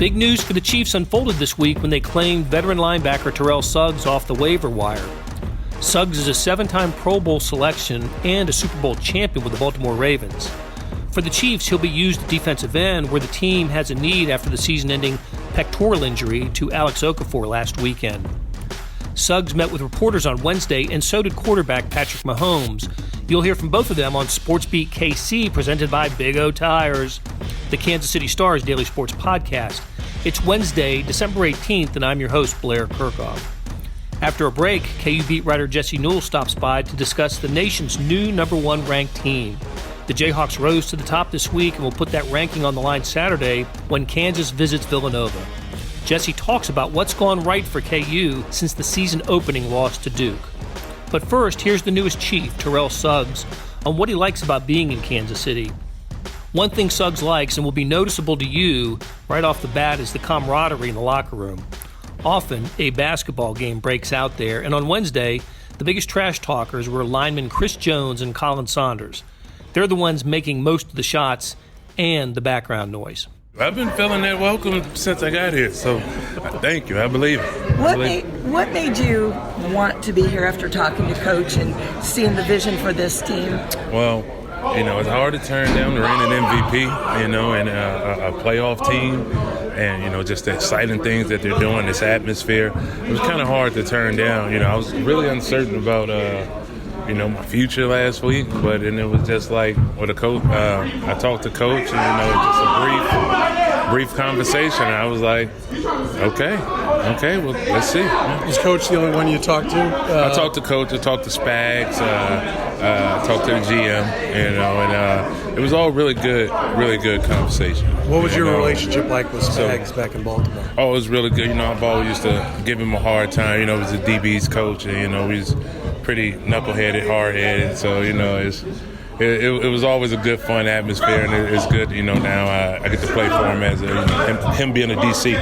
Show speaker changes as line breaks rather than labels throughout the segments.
Big news for the Chiefs unfolded this week when they claimed veteran linebacker Terrell Suggs off the waiver wire. Suggs is a 7-time Pro Bowl selection and a Super Bowl champion with the Baltimore Ravens. For the Chiefs, he'll be used at defensive end, where the team has a need after the season-ending pectoral injury to Alex Okafor last weekend. Suggs met with reporters on Wednesday, and so did quarterback Patrick Mahomes. You'll hear from both of them on SportsBeat KC, presented by Big O Tires, the Kansas City Star's daily sports podcast. It's Wednesday, December 18th, and I'm your host, Blair Kirchhoff. After a break, KU beat writer Jesse Newell stops by to discuss the nation's new number 1 ranked team. The Jayhawks rose to the top this week and will put that ranking on the line Saturday when Kansas visits Villanova. Jesse talks about what's gone right for KU since the season opening loss to Duke. But first, here's the newest chief, Terrell Suggs, on what he likes about being in Kansas City. One thing Suggs likes and will be noticeable to you right off the bat is the camaraderie in the locker room. Often, a basketball game breaks out there, and on Wednesday, the biggest trash talkers were linemen Chris Jones and Colin Saunders. They're the ones making most of the shots and the background noise.
I've been feeling that welcome since I got here, so thank you. I believe it.
What made you want to be here after talking to Coach and seeing the vision for this team?
Well, it's hard to turn down the reigning MVP, and a playoff team, and, just the exciting things that they're doing, this atmosphere. It was kind of hard to turn down. I was really uncertain about, my future last week, but it was just like with a coach. I talked to Coach, and, just a brief conversation. And I was like, okay, well, let's see.
Was Coach the only one you talked to?
I talked to Coach. I talked to Spags. Talked to the GM, and it was all really good conversation.
What was your relationship like with Spags back in Baltimore?
Oh, it was really good. I've always used to give him a hard time. He was a DB's coach, and he's pretty knuckleheaded, hard-headed. So it was always a good, fun atmosphere, and it's good. Now I get to play for him as him being a DC.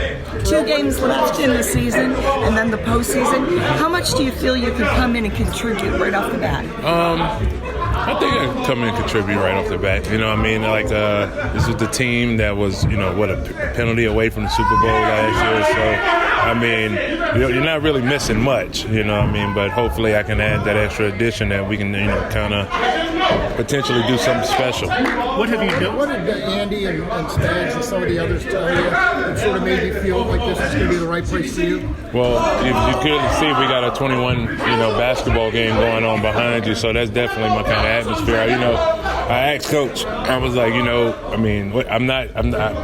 2 games left in the season, and then the postseason. How much do you feel you can come in and contribute right off the bat?
I think I can come in and contribute right off the bat. This was the team that was, a penalty away from the Super Bowl last year. So, you're not really missing much, but hopefully I can add that extra addition that we can, kind of potentially do something special.
What have you done? What did Andy and Spags and some of the others tell you that sort of made you feel like this is going to be the right place for you?
Well, you could see we got a 21, basketball game going on behind you, so that's definitely my kind of atmosphere. I asked Coach, I was like, we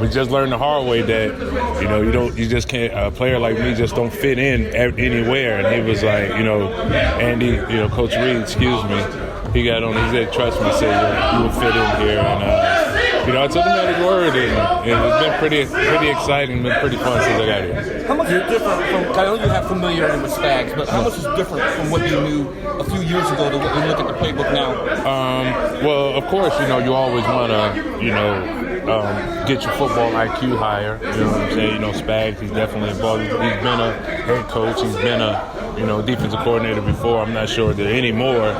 just learned the hard way that, you just can't, a player like me just don't fit in anywhere. And he was like, Andy, Coach Reed, excuse me, he got on, he said, trust me, said, you will fit in here. And, I took him at his word, and it's been pretty exciting, been pretty fun since I got here.
How much is different from, I know you have familiarity with Spags, but how much is different from what you knew a few years ago to what you look at the playbook now?
Well, of course, you always want to, get your football IQ higher. You know what I'm saying? Spags, he's definitely involved. He's been a head coach. He's been a, defensive coordinator before. I'm not sure that anymore,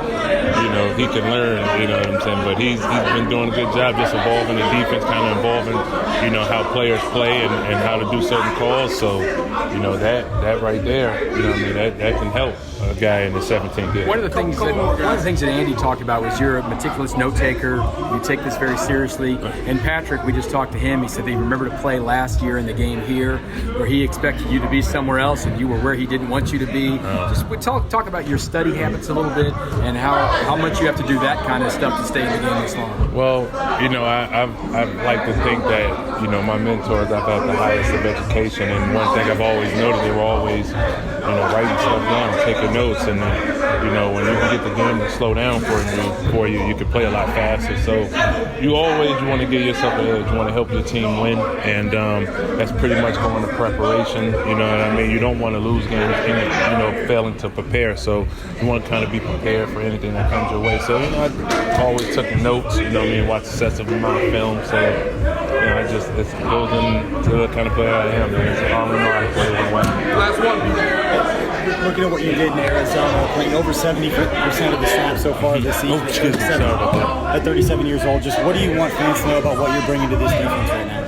he can learn, you know what I'm saying? But he's been doing a good job just evolving the defense, kind of involving, how players play and how to do certain calls. So, that right there, that can help a guy in the 17th year.
One of the things that Andy talked about was you're a meticulous note taker. You take this very seriously. And Patrick, we just talked to him. He said that he remembered a play last year in the game here where he expected you to be somewhere else and you were where he didn't want you to be. Just talk about your study habits a little bit and how much you have to do that kind of stuff to stay in the game this long.
Well, I like to think that, my mentors, I've had the highest of education. And one thing I've always noted, they were always, writing stuff down, taking notes. And, when you can get the game to slow down for you, you can play a lot faster. So you want to give yourself an edge. You want to help your team win. And that's pretty much going to preparation. You know what I mean? You don't want to lose games, failing to prepare. So you want to kind of be prepared for anything that comes your way. So, I always took notes, watch excessive amount of film. So, it goes into the kind of player I am. It's an all-in-one player.
Last one.
Looking at what you did in Arizona, playing over 70% of the snaps so far this season. At 37 years old, just what do you want fans to know about what you're bringing to this defense right now?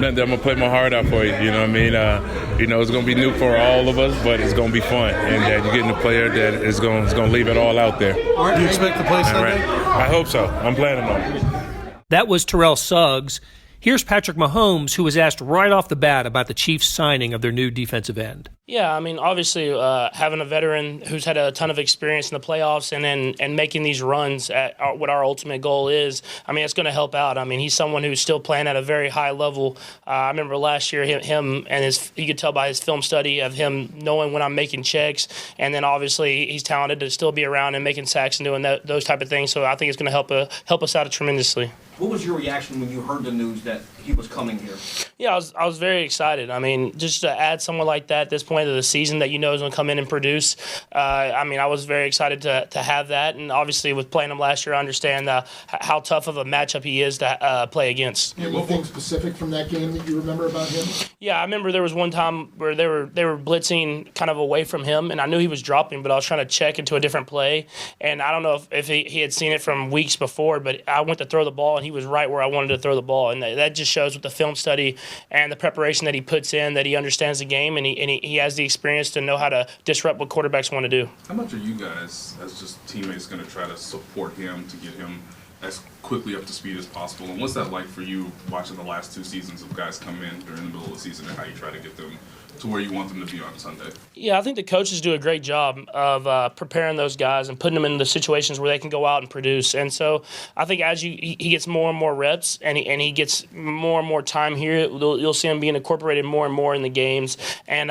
I'm gonna play my heart out for you. You know what I mean? It's gonna be new for all of us, but it's gonna be fun, and you're getting a player that is gonna leave it all out there.
Do you expect to play Sunday?
I hope so. I'm planning on it.
That was Terrell Suggs. Here's Patrick Mahomes, who was asked right off the bat about the Chiefs' signing of their new defensive end.
Yeah, I mean, obviously having a veteran who's had a ton of experience in the playoffs and making these runs at what our ultimate goal is, I mean, it's going to help out. I mean, he's someone who's still playing at a very high level. I remember last year him and you could tell by his film study of him knowing when I'm making checks, and then obviously he's talented to still be around and making sacks and doing those type of things. So I think it's going to help us out tremendously.
What was your reaction when you heard the news that he was coming here?
Yeah, I was very excited. I mean, just to add someone like that at this point of the season that you know is going to come in and produce, I mean, I was very excited to have that. And obviously with playing him last year, I understand how tough of a matchup he is to play against.
Anything specific from that game that you remember about him?
Yeah, I remember there was one time where they were blitzing kind of away from him, and I knew he was dropping, but I was trying to check into a different play. And I don't know if he had seen it from weeks before, but I went to throw the ball, and he was right where I wanted to throw the ball. And that just shows with the film study and the preparation that he puts in that he understands the game, and he has the experience to know how to disrupt what quarterbacks want to do.
How much are you guys, as just teammates, going to try to support him to get him as quickly up to speed as possible? And what's that like for you watching the last 2 seasons of guys come in during the middle of the season and how you try to get them to where you want them to be on Sunday?
Yeah, I think the coaches do a great job of preparing those guys and putting them in the situations where they can go out and produce. And so I think as he gets more and more reps and he gets more and more time here, you'll see him being incorporated more and more in the games. And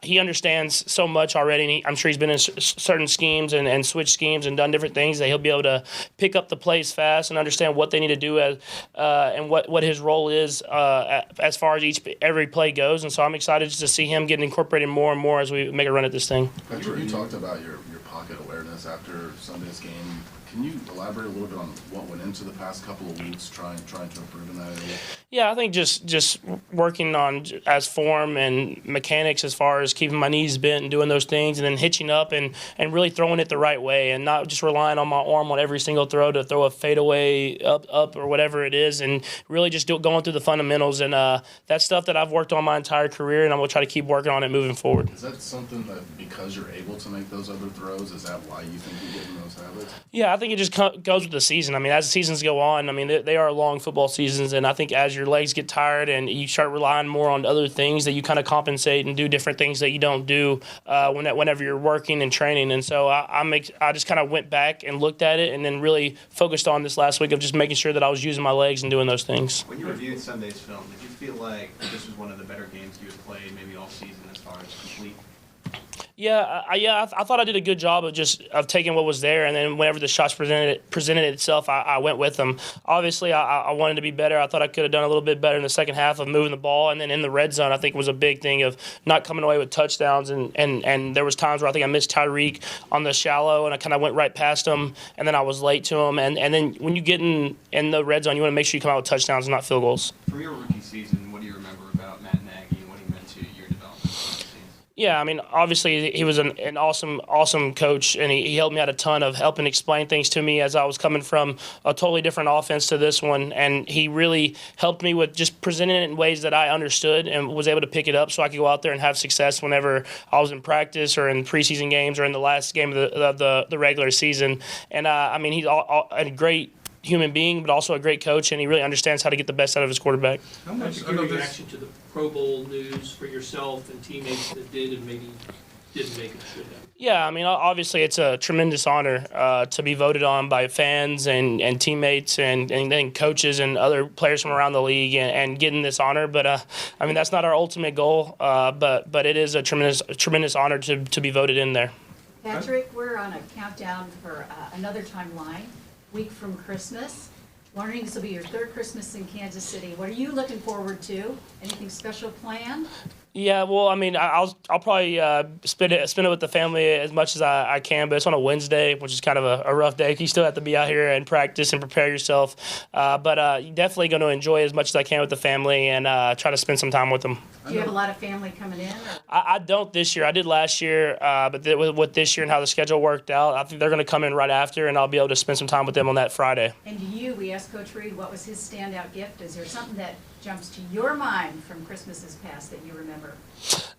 he understands so much already. And I'm sure he's been in certain schemes and switched schemes and done different things that he'll be able to pick up the plays fast and understand what they need to do and what his role is as far as every play goes. And so I'm excited just to see him getting incorporated more and more as we make a run at this thing.
Patrick, you talked about your pocket awareness after Sunday's game. Can you elaborate a little bit on what went into the past couple of weeks trying to improve in that area?
Yeah, I think just working on as form and mechanics as far as keeping my knees bent and doing those things, and then hitching up and really throwing it the right way and not just relying on my arm on every single throw to throw a fadeaway up or whatever it is, and really just going through the fundamentals. And that's stuff that I've worked on my entire career, and I'm going to try to keep working on it moving forward.
Is that something that because you're able to make those other throws, is that why you think you're getting those habits?
Yeah, I think it just goes with the season. I mean, as the seasons go on, I mean, they are long football seasons, and I think as your legs get tired and you start relying more on other things, that you kind of compensate and do different things that you don't do whenever you're working and training. And so I just kind of went back and looked at it and then really focused on this last week of just making sure that I was using my legs and doing those things.
When you reviewed Sunday's film, did you feel like this was one of the better games you had played maybe all season as far as complete?
Yeah, I thought I did a good job of taking what was there, and then whenever the shots presented itself, I went with them. Obviously, I wanted to be better. I thought I could have done a little bit better in the second half of moving the ball, and then in the red zone, I think it was a big thing of not coming away with touchdowns, and there was times where I think I missed Tyreek on the shallow, and I kind of went right past him, and then I was late to him, and then when you get in the red zone, you want to make sure you come out with touchdowns and not field goals.
From your rookie season, what do you remember about Matt Nagy and what he meant to your development?
Yeah, I mean, obviously he was an awesome coach, and he helped me out a ton of helping explain things to me as I was coming from a totally different offense to this one, and he really helped me with just presenting it in ways that I understood and was able to pick it up so I could go out there and have success whenever I was in practice or in preseason games or in the last game of the regular season. And, I mean, he's a great human being, but also a great coach, and he really understands how to get the best out of his quarterback.
How much your reaction to the Pro Bowl news for yourself and teammates that did and maybe didn't make it should have?
Yeah, I mean, obviously it's a tremendous honor to be voted on by fans and teammates and then coaches and other players from around the league and getting this honor. But, I mean, that's not our ultimate goal, but it is a tremendous honor to be voted in there.
Patrick, we're on a countdown for another timeline. Week from Christmas. Learning this will be your third Christmas in Kansas City. What are you looking forward to? Anything special planned?
Yeah, well, I mean, I'll probably spend it with the family as much as I can, but it's on a Wednesday, which is kind of a rough day. You still have to be out here and practice and prepare yourself. But definitely going to enjoy as much as I can with the family and try to spend some time with them.
Do you have a lot of family coming in?
I don't this year. I did last year, but with this year and how the schedule worked out, I think they're going to come in right after, and I'll be able to spend some time with them on that Friday.
And we asked Coach Reed what was his standout gift. Is there something that jumps to your mind from Christmases past that you remember?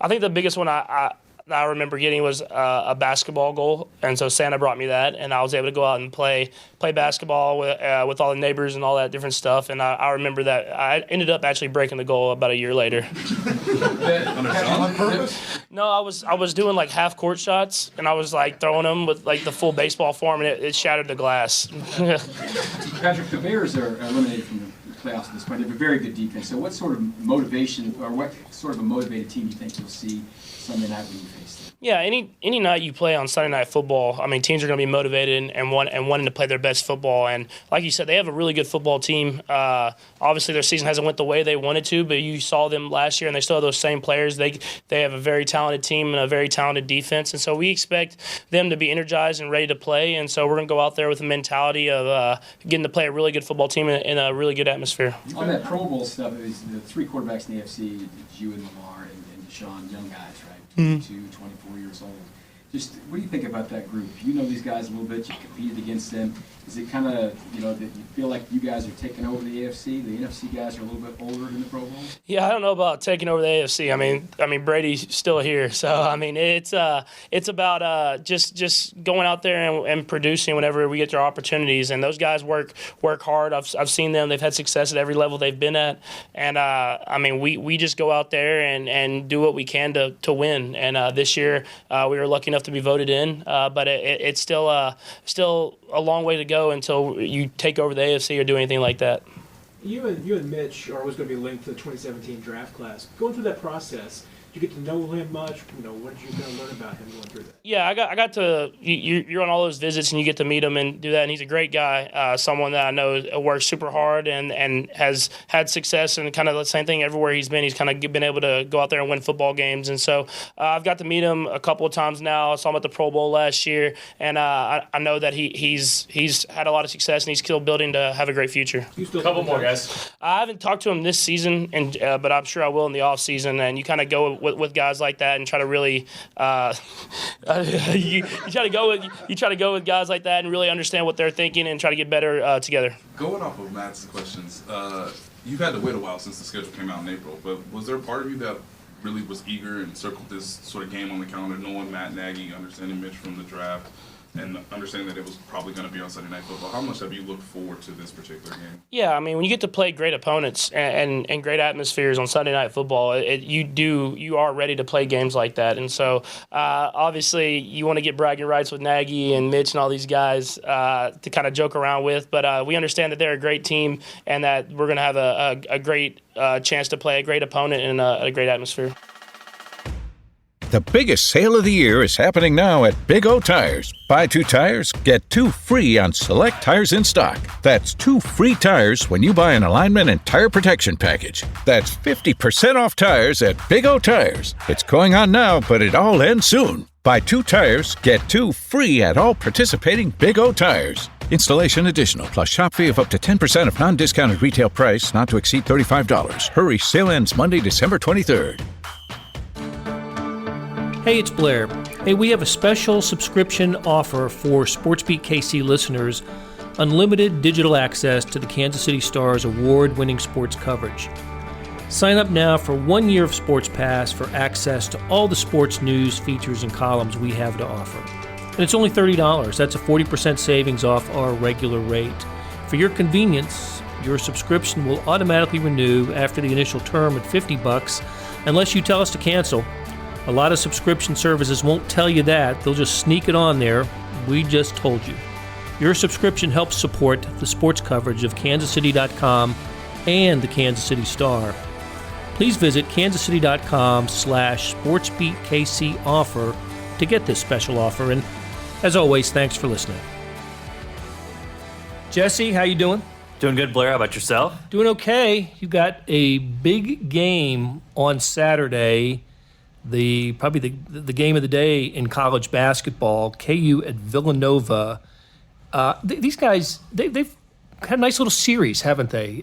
I think the biggest one I remember getting was a basketball goal, and so Santa brought me that, and I was able to go out and play basketball with all the neighbors and all that different stuff. And I remember that I ended up actually breaking the goal about a year later.
On purpose?
No, I was doing like half court shots, and I was like throwing them with like the full baseball form, and it shattered the glass.
Patrick, the Bears are eliminated from the playoffs at this point. They have a very good defense. So what sort of motivation, or what sort of a motivated team do you think you'll see Sunday night when you face them?
Yeah, any night you play on Sunday Night Football, I mean, teams are going to be motivated and wanting to play their best football. And like you said, they have a really good football team. Obviously, their season hasn't went the way they wanted to, but you saw them last year, and they still have those same players. They have a very talented team and a very talented defense, and so we expect them to be energized and ready to play. And so we're going to go out there with a mentality of getting to play a really good football team in a really good atmosphere.
On that Pro Bowl stuff, it was the three quarterbacks in the AFC, you and Lamar and Deshaun, young guys, right? 22, 24 years old. Just what do you think about that group? You know these guys a little bit. You competed against them. Is it kind of, that you feel like you guys are taking over the AFC? The NFC guys are a little bit older in the Pro Bowl?
Yeah, I don't know about taking over the AFC. I mean Brady's still here, so I mean it's about just going out there and producing whenever we get our opportunities. And those guys work hard. I've seen them. They've had success at every level they've been at. And I mean we just go out there and do what we can to win. And this year we were lucky enough to be voted in, but it's still a long way to go until you take over the AFC or do anything like that.
You and Mitch are always going to be linked to the 2017 draft class. Going through that process, did you get to know him much? What did you kind of learn about him going through that?
Yeah, I got to. You're on all those visits and you get to meet him and do that. And he's a great guy, someone that I know works super hard and has had success. And kind of the same thing everywhere he's been. He's kind of been able to go out there and win football games. And so I've got to meet him a couple of times now. I saw him at the Pro Bowl last year, and I know that he's had a lot of success and he's still building to have a great future.
A couple more guys.
I haven't talked to him this season, but I'm sure I will in the off season. And you kind of go with guys like that and try to really you try to go with guys like that and really understand what they're thinking and try to get better together.
Going off of Matt's questions, you've had to wait a while since the schedule came out in April, but was there a part of you that really was eager and circled this sort of game on the calendar, knowing Matt Nagy, understanding Mitch from the draft, and understanding that it was probably going to be on Sunday Night Football? How much have you looked forward to this particular game?
Yeah, I mean, when you get to play great opponents and great atmospheres on Sunday Night Football, you are ready to play games like that. And so, obviously, you want to get bragging rights with Nagy and Mitch and all these guys to kind of joke around with. But we understand that they're a great team and that we're going to have a great chance to play a great opponent in a great atmosphere.
The biggest sale of the year is happening now at Big O Tires. Buy 2 tires, get 2 free on select tires in stock. That's 2 free tires when you buy an alignment and tire protection package. That's 50% off tires at Big O Tires. It's going on now, but it all ends soon. Buy 2 tires, get 2 free at all participating Big O Tires. Installation additional, plus shop fee of up to 10% of non-discounted retail price, not to exceed $35. Hurry, sale ends Monday, December 23rd.
Hey, it's Blair. Hey, we have a special subscription offer for SportsBeat KC listeners, unlimited digital access to the Kansas City Star's award-winning sports coverage. Sign up now for 1 year of Sports Pass for access to all the sports news, features, and columns we have to offer. And it's only $30. That's a 40% savings off our regular rate. For your convenience, your subscription will automatically renew after the initial term at $50 unless you tell us to cancel. A lot of subscription services won't tell you that. They'll just sneak it on there. We just told you. Your subscription helps support the sports coverage of kansascity.com and the Kansas City Star. Please visit kansascity.com/SportsBeatKC offer to get this special offer. And as always, thanks for listening. Jesse, how you doing?
Doing good, Blair. How about yourself?
Doing okay. You got a big game on Saturday. Probably the game of the day in college basketball, KU at Villanova. These guys, they've had a nice little series, haven't they?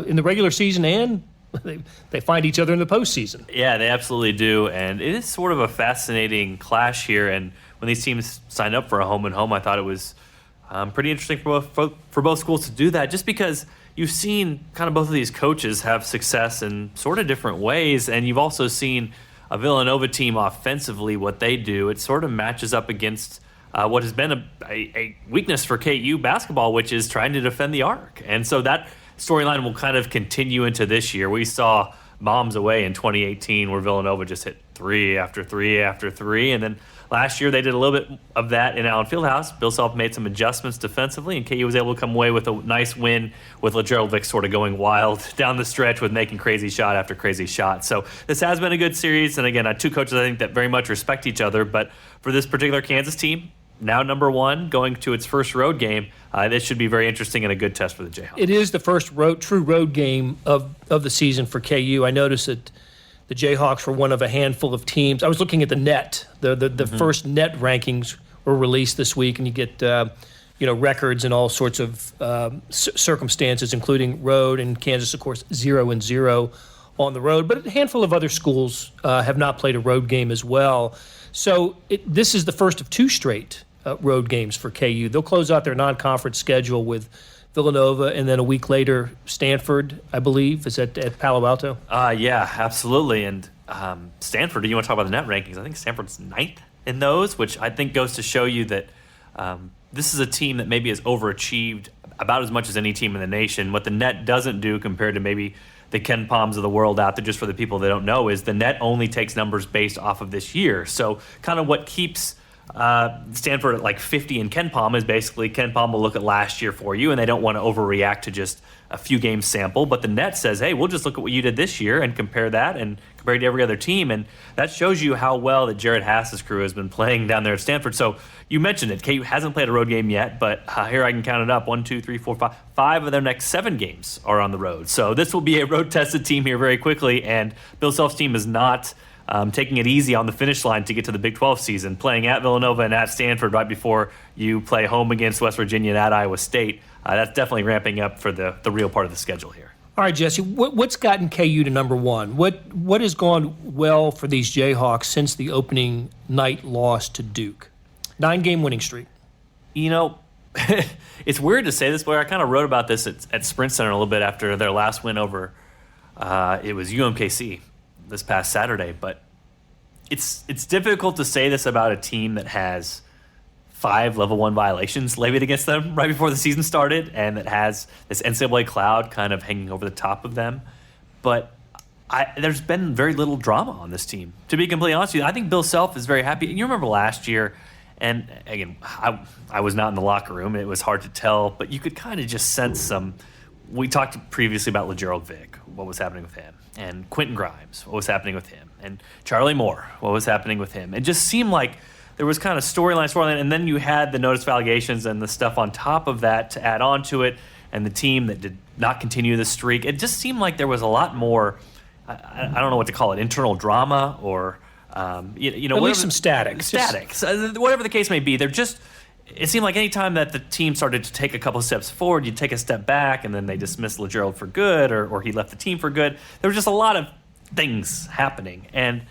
In the regular season and they find each other in the postseason.
Yeah, they absolutely do, and it is sort of a fascinating clash here. And when these teams signed up for a home and home, I thought it was pretty interesting for both schools to do that, just because you've seen kind of both of these coaches have success in sort of different ways, and you've also seen a Villanova team offensively, what they do. It sort of matches up against what has been a weakness for KU basketball, which is trying to defend the arc. And so that storyline will kind of continue into this year. We saw bombs away in 2018 where Villanova just hit 3 after 3 after 3, and then last year they did a little bit of that in Allen Fieldhouse. Bill Self made some adjustments defensively, and KU was able to come away with a nice win with LaGerald Vick sort of going wild down the stretch with making crazy shot after crazy shot. So this has been a good series, and again, two coaches I think that very much respect each other, but for this particular Kansas team, now number 1, going to its first road game, this should be very interesting and a good test for the Jayhawks.
It is the first true road game of the season for KU. I noticed that the Jayhawks were one of a handful of teams. I was looking at the net. The first net rankings were released this week, and you get records and all sorts of circumstances, including road, and Kansas, of course, 0-0 on the road. But a handful of other schools have not played a road game as well. So this is the first of 2 straight road games for KU. They'll close out their non-conference schedule with Villanova, and then a week later, Stanford, I believe, is at Palo Alto.
Yeah, absolutely. And Stanford, do you want to talk about the net rankings? I think Stanford's 9th in those, which I think goes to show you that this is a team that maybe has overachieved about as much as any team in the nation. What the net doesn't do compared to maybe the Ken Palms of the world out there, just for the people that don't know, is the net only takes numbers based off of this year. So kind of what keeps Stanford at like 50 in Ken Palm is basically Ken Palm will look at last year for you, and they don't want to overreact to just a few games sample. But the net says, hey, we'll just look at what you did this year and compare that and compare it to every other team. And that shows you how well that Jared Hass's crew has been playing down there at Stanford. So you mentioned it. KU hasn't played a road game yet, but here I can count it up. 1, 2, 3, 4, 5. 5 of their next 7 games are on the road. So this will be a road-tested team here very quickly, and Bill Self's team is not taking it easy on the finish line to get to the Big 12 season, playing at Villanova and at Stanford right before you play home against West Virginia and at Iowa State. That's definitely ramping up for the real part of the schedule here.
All right, Jesse, what's gotten KU to number 1? What has gone well for these Jayhawks since the opening night loss to Duke? 9-game winning streak.
You know, it's weird to say this, but I kind of wrote about this at Sprint Center a little bit after their last win over, it was UMKC this past Saturday. But it's difficult to say this about a team that has 5 level 1 violations levied against them right before the season started, and that has this NCAA cloud kind of hanging over the top of them. But there's been very little drama on this team. To be completely honest with you, I think Bill Self is very happy. You remember last year, and again, I was not in the locker room. It was hard to tell, but you could kind of just sense some. We talked previously about LaGerald Vick, what was happening with him, and Quentin Grimes, what was happening with him, and Charlie Moore, what was happening with him. It just seemed like there was kind of storyline, and then you had the notice of allegations and the stuff on top of that to add on to it, and the team that did not continue the streak. It just seemed like there was a lot more, I don't know what to call it, internal drama or,
at least some static.
Whatever the case may be, it seemed like any time that the team started to take a couple of steps forward, you'd take a step back, and then they dismissed LaGerald for good, or he left the team for good. There was just a lot of things happening. And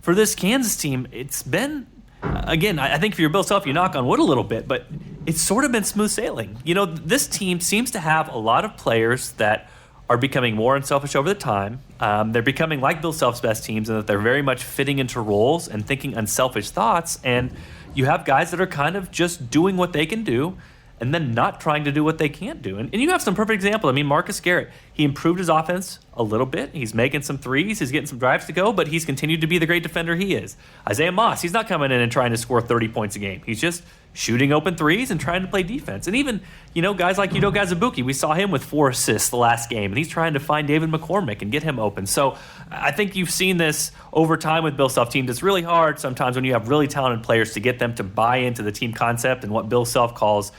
for this Kansas team, it's been, again, I think for your Bill Self, you knock on wood a little bit, but it's sort of been smooth sailing. You know, this team seems to have a lot of players that are becoming more unselfish over the time. They're becoming like Bill Self's best teams in that they're very much fitting into roles and thinking unselfish thoughts. And you have guys that are kind of just doing what they can do and then not trying to do what they can't do. And you have some perfect examples. I mean, Marcus Garrett, he improved his offense a little bit. He's making some threes. He's getting some drives to go, but he's continued to be the great defender he is. Isaiah Moss, he's not coming in and trying to score 30 points a game. He's just shooting open threes and trying to play defense. And even, guys like Udoka Azubuike, we saw him with 4 assists the last game, and he's trying to find David McCormick and get him open. So I think you've seen this over time with Bill Self teams. It's really hard sometimes when you have really talented players to get them to buy into the team concept and what Bill Self calls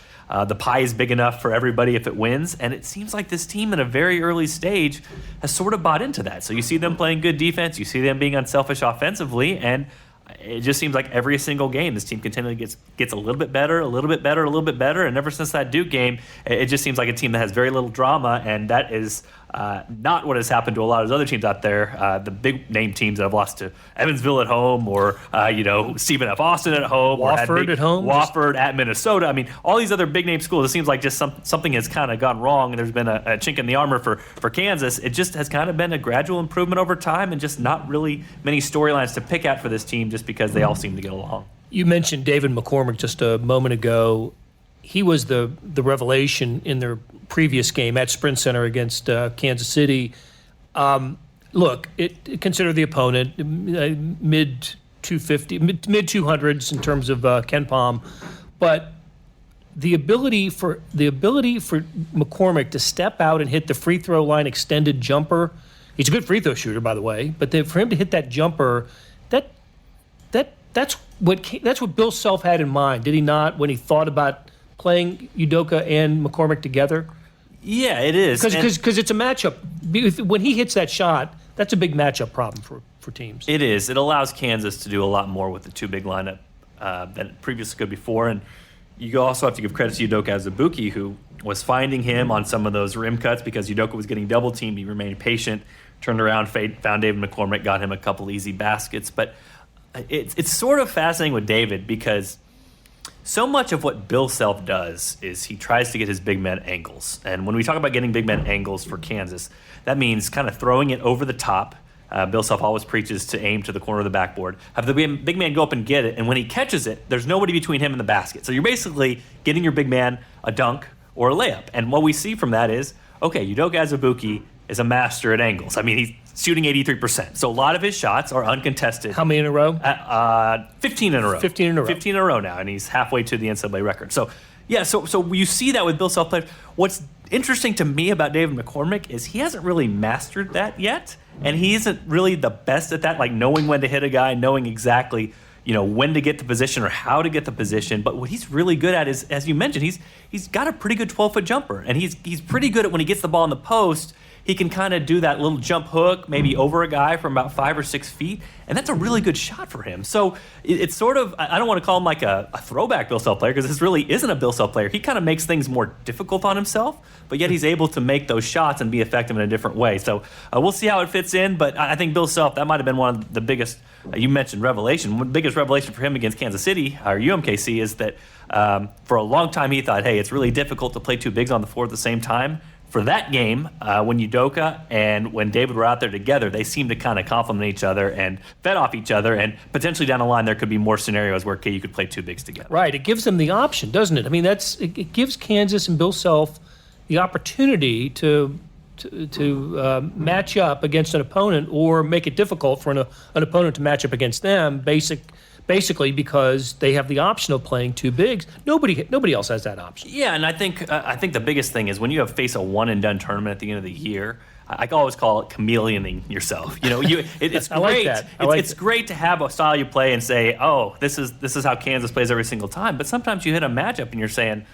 the pie is big enough for everybody if it wins. And it seems like this team in a very early stage has sort of bought into that. So you see them playing good defense. You see them being unselfish offensively. And it just seems like every single game, this team continually gets a little bit better, a little bit better, a little bit better. And ever since that Duke game, it just seems like a team that has very little drama. And that is not what has happened to a lot of those other teams out there, the big name teams that have lost to Evansville at home, or Stephen F. Austin at home,
Wofford at home,
Wofford at Minnesota. I mean, all these other big name schools. It seems like just something has kind of gone wrong, and there's been a chink in the armor for Kansas. It just has kind of been a gradual improvement over time, and just not really many storylines to pick at for this team, just because they all seem to get along. You
mentioned David McCormick just a moment ago. He was the revelation in their previous game at Sprint Center against Kansas City. Look, consider the opponent mid 200s in terms of KenPom, but the ability for McCormick to step out and hit the free throw line extended jumper. He's a good free throw shooter, by the way, but for him to hit that jumper, that's what Bill Self had in mind, did he not, when he thought about playing Udoka and McCormick together?
Yeah, it is.
Because it's a matchup. When he hits that shot, that's a big matchup problem for teams.
It is. It allows Kansas to do a lot more with the two big lineup than it previously could before. And you also have to give credit to Udoka Azubuike, who was finding him on some of those rim cuts because Udoka was getting double teamed. He remained patient, turned around, found David McCormick, got him a couple easy baskets. But it's sort of fascinating with David because so much of what Bill Self does is he tries to get his big men angles. And when we talk about getting big men angles for Kansas, that means kind of throwing it over the top. Bill Self always preaches to aim to the corner of the backboard. Have the big man go up and get it, and when he catches it, there's nobody between him and the basket. So you're basically getting your big man a dunk or a layup. And what we see from that is, okay, Udoka Azubuike is a master at angles. I mean, he's shooting 83%. So a lot of his shots are uncontested.
How many in a row?
15 in a row.
15 in a row.
15 in a row now, and he's halfway to the NCAA record. So, yeah, so you see that with Bill Self players. What's interesting to me about David McCormick is he hasn't really mastered that yet, and he isn't really the best at that, like knowing when to hit a guy, knowing exactly when to get the position or how to get the position. But what he's really good at is, as you mentioned, he's got a pretty good 12-foot jumper, and he's pretty good at when he gets the ball in the post. He can kind of do that little jump hook, maybe over a guy from about 5 or 6 feet, and that's a really good shot for him. So it's sort of, I don't want to call him like a throwback Bill Self player, because this really isn't a Bill Self player. He kind of makes things more difficult on himself, but yet he's able to make those shots and be effective in a different way. So we'll see how it fits in, but I think Bill Self, that might have been one of the biggest, you mentioned revelation, one of the biggest revelation for him against Kansas City, or UMKC, is that for a long time he thought, hey, it's really difficult to play two bigs on the floor at the same time. For that game, when Udoka and when David were out there together, they seemed to kind of complement each other and fed off each other, and potentially down the line there could be more scenarios where you could play two bigs together.
Right. It gives them the option, doesn't it? I mean, it gives Kansas and Bill Self the opportunity to match up against an opponent, or make it difficult for an opponent to match up against them, basically because they have the option of playing two bigs. Nobody else has that option.
Yeah, and I think the biggest thing is when you face a one-and-done tournament at the end of the year, I always call it chameleoning yourself. It's
I
great.
like that.
It's great to have a style you play and say, oh, this is how Kansas plays every single time. But sometimes you hit a matchup and you're saying,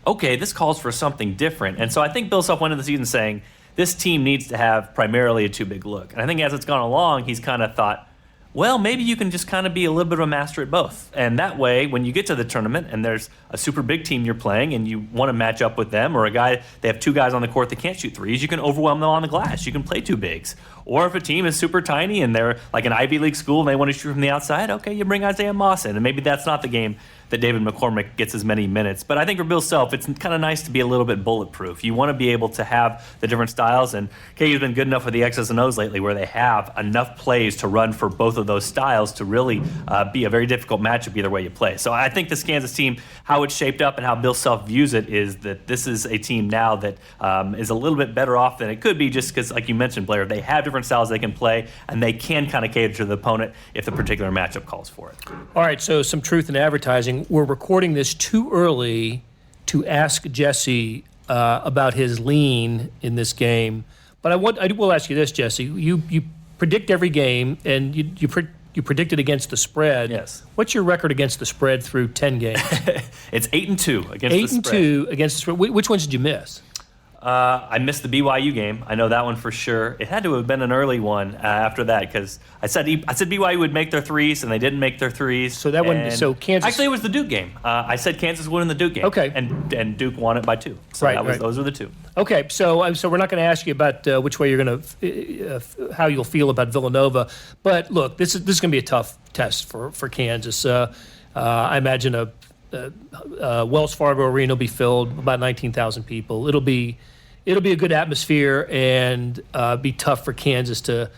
okay, this calls for something different. And so I think Bill Self went into the season saying, this team needs to have primarily a two-big look. And I think as it's gone along, he's kind of thought, well, maybe you can just kind of be a little bit of a master at both. And that way, when you get to the tournament and there's a super big team you're playing and you want to match up with them, or they have two guys on the court that can't shoot threes, you can overwhelm them on the glass. You can play two bigs. Or if a team is super tiny and they're like an Ivy League school and they want to shoot from the outside, okay, you bring Isaiah Moss in. And maybe that's not the game that David McCormick gets as many minutes. But I think for Bill Self, it's kind of nice to be a little bit bulletproof. You want to be able to have the different styles, and KU's been good enough with the X's and O's lately where they have enough plays to run for both of those styles to really be a very difficult matchup either way you play. So I think this Kansas team, how it's shaped up and how Bill Self views it, is that this is a team now that is a little bit better off than it could be, just because, like you mentioned, Blair, they have different styles they can play, and they can kind of cater to the opponent if the particular matchup calls for it.
All right, so some truth in advertising. We're recording this too early to ask Jesse about his lean in this game, but I will ask you this, Jesse. You predict every game, and you predicted against the spread.
Yes.
What's your record against the spread through 10 games?
It's 8-2 against the spread.
8-2 against the spread. Which ones did you miss?
I missed the BYU game. I know that one for sure. It had to have been an early one after that because I said BYU would make their threes and they didn't make their threes.
So that one. So Kansas.
Actually, it was the Duke game. I said Kansas would win the Duke game.
Okay.
And Duke won it by 2. So those were the 2.
Okay. So we're not going to ask you about which way you're going to how you'll feel about Villanova, but look, this is going to be a tough test for Kansas. I imagine a Wells Fargo Arena will be filled, about 19,000 people. It'll be a good atmosphere and be tough for Kansas to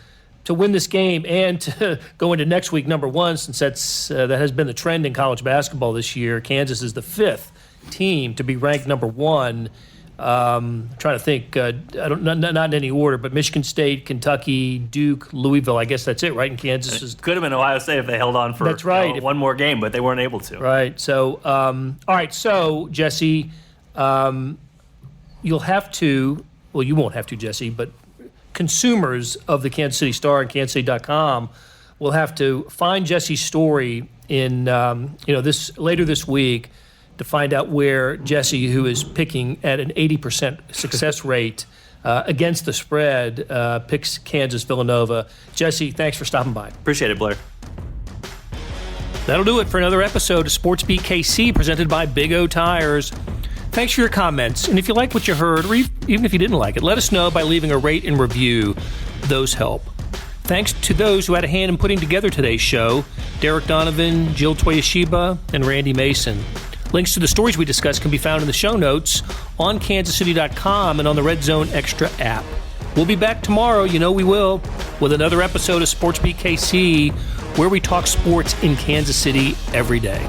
win this game and to go into next week number 1, since that has been the trend in college basketball this year. Kansas is the 5th team to be ranked number 1. I'm trying to think, not in any order, but Michigan State, Kentucky, Duke, Louisville. I guess that's it, right? And Kansas is
could have been Ohio State if they held on for
that's right.
One more game, but they weren't able to.
Right. So, all right. So, Jesse, you'll have to. Well, you won't have to, Jesse, but consumers of the Kansas City Star and KansasCity.com will have to find Jesse's story in this later this week, to find out where Jesse, who is picking at an 80% success rate against the spread, picks Kansas Villanova. Jesse, thanks for stopping by.
Appreciate it, Blair.
That'll do it for another episode of Sports Beat KC, presented by Big O Tires. Thanks for your comments, and if you like what you heard, or even if you didn't like it, let us know by leaving a rate and review. Those help. Thanks to those who had a hand in putting together today's show: Derek Donovan, Jill Toyoshiba, and Randy Mason. Links to the stories we discussed can be found in the show notes on KansasCity.com and on the Red Zone Extra app. We'll be back tomorrow, we will, with another episode of Sports Beat KC, where we talk sports in Kansas City every day.